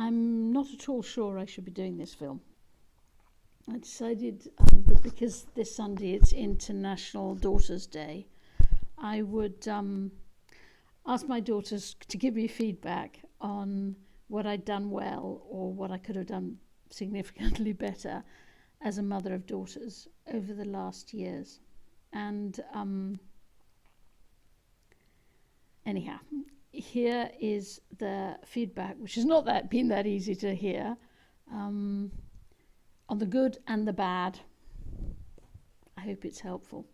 I'm not at all sure I should be doing this film. I decided that because this Sunday it's International Daughters' Day, I would ask my daughters to give me feedback on what I'd done well or what I could have done significantly better as a mother of daughters over the last years. And anyhow, here is the feedback, which has not been that easy to hear, on the good and the bad. I hope it's helpful.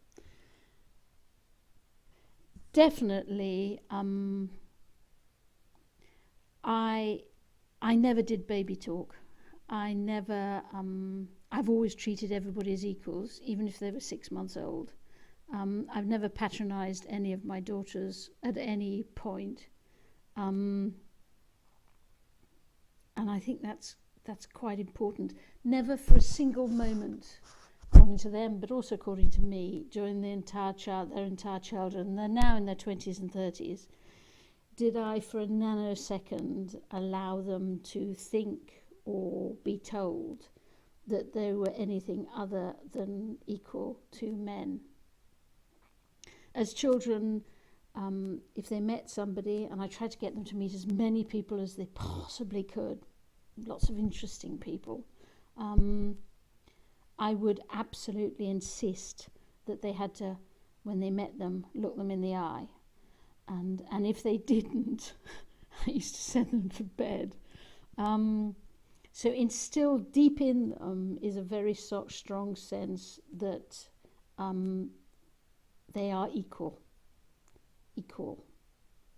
Definitely, I never did baby talk. I've always treated everybody as equals, even if they were 6 months old. I've never patronised any of my daughters at any point. And I think that's quite important. Never for a single moment, according to them, but also according to me, during their entire childhood, and they're now in their 20s and 30s, did I for a nanosecond allow them to think or be told that they were anything other than equal to men. As children, if they met somebody, and I tried to get them to meet as many people as they possibly could, lots of interesting people, I would absolutely insist that they had to, when they met them, look them in the eye. And if they didn't, I used to send them to bed. So instilled deep in them is a very strong sense that they are equal.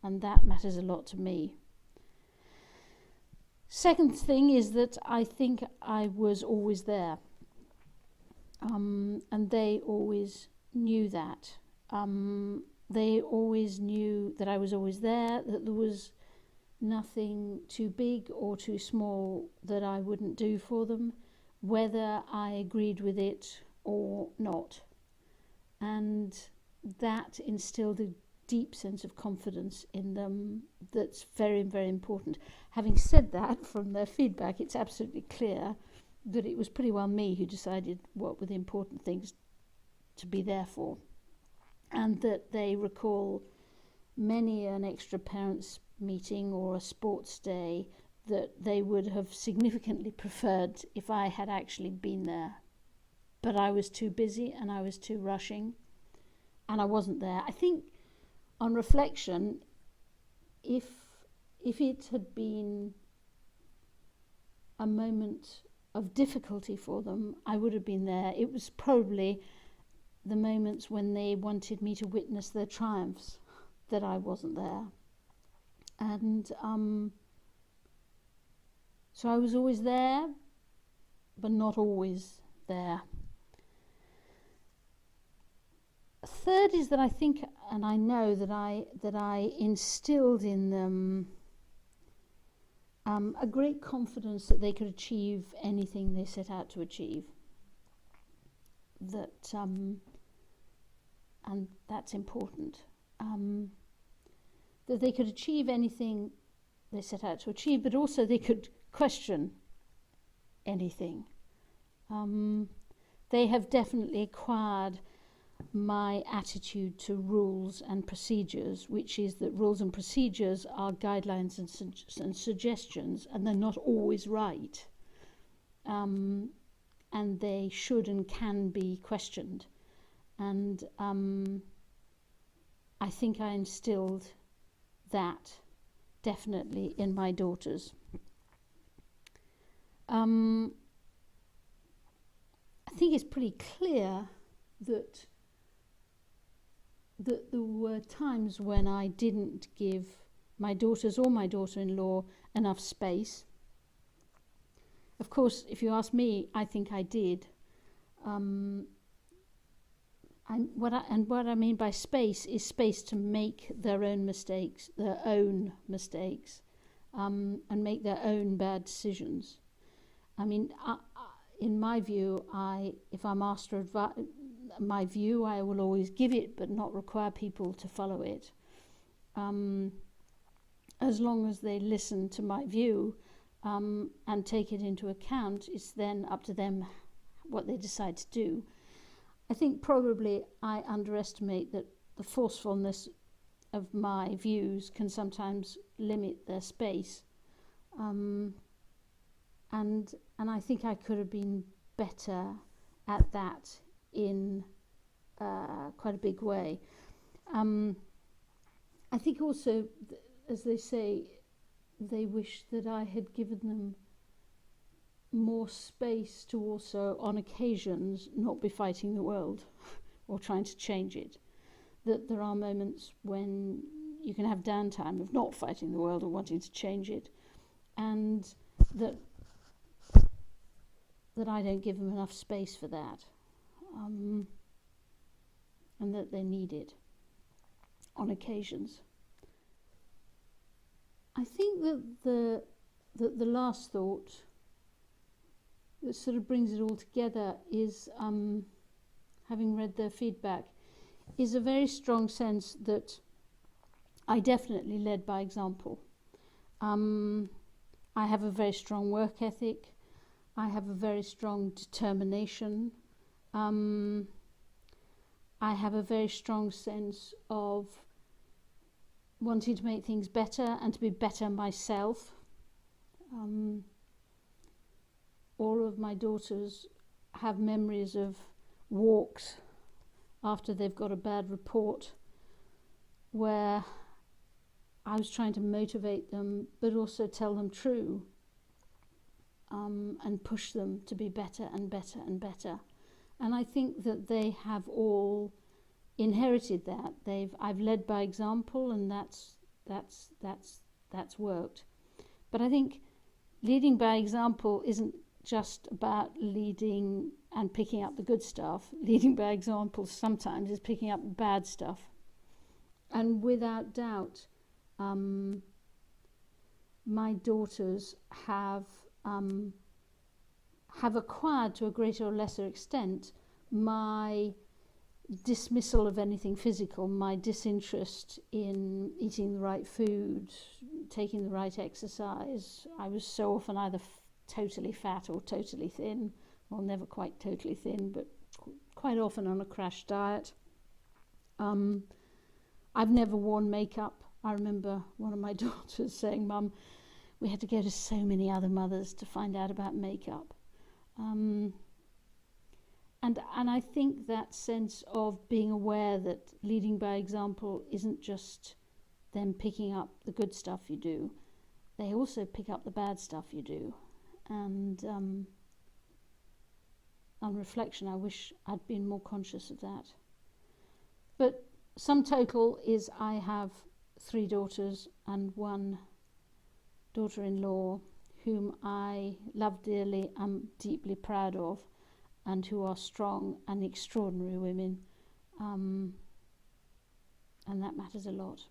And that matters a lot to me. Second thing is that I think I was always there. And they always knew that. They always knew that I was always there, that there was nothing too big or too small that I wouldn't do for them, whether I agreed with it or not. And that instilled a deep sense of confidence in them that's very, very important. Having said that, from their feedback, it's absolutely clear that it was pretty well me who decided what were the important things to be there for, and that they recall many an extra parents meeting or a sports day that they would have significantly preferred if I had actually been there. But I was too busy and I was too rushing and I wasn't there. I think on reflection, if it had been a moment of difficulty for them, I would have been there. It was probably the moments when they wanted me to witness their triumphs that I wasn't there. And so I was always there, but not always there. Third is that I think, and I know that I instilled in them a great confidence that they could achieve anything they set out to achieve. That and that's important. That they could achieve anything they set out to achieve, but also they could question anything. They have definitely acquired my attitude to rules and procedures, which is that rules and procedures are guidelines and suggestions, and they're not always right. And they should and can be questioned. And I think I instilled that definitely in my daughters. I think it's pretty clear that there were times when I didn't give my daughters or my daughter-in-law enough space. Of course, if you ask me, I think I did. What I mean by space is space to make their own mistakes, and make their own bad decisions. I mean, in my view, if I'm asked for my view, I will always give it, but not require people to follow it. As long as they listen to my view, and take it into account. It's then up to them what they decide to do. I think probably I underestimate that the forcefulness of my views can sometimes limit their space. And I think I could have been better at that in quite a big way. I think also, as they say, they wish that I had given them more space to also, on occasions, not be fighting the world or trying to change it. That there are moments when you can have downtime of not fighting the world or wanting to change it, and that I don't give them enough space for that, and that they need it on occasions. I think that the last thought that sort of brings it all together is, having read their feedback, is a very strong sense that I definitely led by example. I have a very strong work ethic. I have a very strong determination. I have a very strong sense of wanting to make things better and to be better myself. All of my daughters have memories of walks after they've got a bad report where I was trying to motivate them but also tell them true, and push them to be better and better and better. And I think that they have all inherited that. I've led by example, and that's worked. But I think leading by example isn't just about leading and picking up the good stuff. Leading by example sometimes is picking up the bad stuff. And without doubt, my daughters have acquired, to a greater or lesser extent, my dismissal of anything physical, my disinterest in eating the right food, taking the right exercise. I was so often either totally fat or totally thin. Well, never quite totally thin, but quite often on a crash diet. I've never worn makeup. I remember one of my daughters saying, "Mum, we had to go to so many other mothers to find out about makeup." And I think that sense of being aware that leading by example isn't just them picking up the good stuff you do. They also pick up the bad stuff you do. And on reflection, I wish I'd been more conscious of that. But sum total is I have 3 daughters and 1 daughter-in-law whom I love dearly, am deeply proud of, and who are strong and extraordinary women. And that matters a lot.